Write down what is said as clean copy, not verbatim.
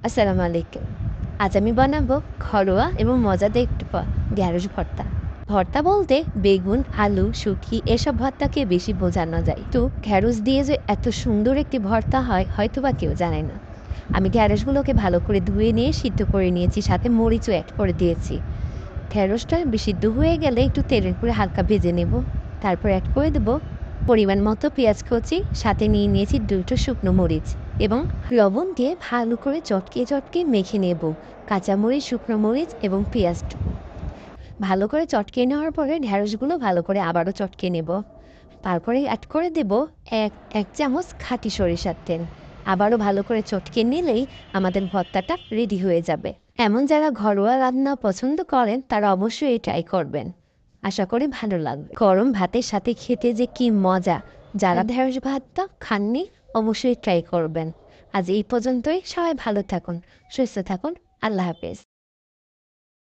আসসালামু আলাইকুম। আজ আমি বানাবো ঘরোয়া এবং মজাদার একটু ঢেঁড়স ভর্তা। ভর্তা বলতে বেগুন, আলু, শুটকি এসব ভর্তাকে বেশি বোঝানো যায়। তো ঢেঁড়স দিয়ে যে এত সুন্দর একটি ভর্তা হয় হয়তোবা কেউ জানে না। আমি ঢেঁড়সগুলোকে ভালো করে ধুয়ে নিয়ে সিদ্ধ করে নিয়েছি, সাথে মরিচও অ্যাড করে দিয়েছি। ঢেঁড়সটা সিদ্ধ হয়ে গেলে একটু তেলের উপরে হালকা ভেজে নেব। তারপর অ্যাড করে দেবো পরিমাণ মতো পেঁয়াজ কুচি, সাথে নিয়ে নিয়েছি ২টো শুকনো মরিচ এবং লবণ দিয়ে ভালো করে চটকিয়ে চটকিয়ে মেখে নেব কাঁচামরিচ, শুকনো মরিচ এবং পেঁয়াজটা। ভালো করে চটকিয়ে নেওয়ার পরে ঢেঁড়সগুলো ভালো করে আবারও চটকিয়ে নেব। তারপরে অ্যাড করে দেব এক এক চামচ খাঁটি সরিষার তেল। আবারও ভালো করে চটকিয়ে নিলেই আমাদের ভর্তাটা রেডি হয়ে যাবে। এমন যারা ঘরোয়া রান্না পছন্দ করেন তারা অবশ্যই ট্রাই করবেন। আশা করি ভালো লাগবে। গরম ভাতের সাথে খেতে যে কি মজা! যারা ঢেঁড়স ভাতটা খাননি অবশ্যই ট্রাই করবেন। আজ এই পর্যন্তই। সবাই ভালো থাকুন, সুস্থ থাকুন। আল্লাহ হাফেজ।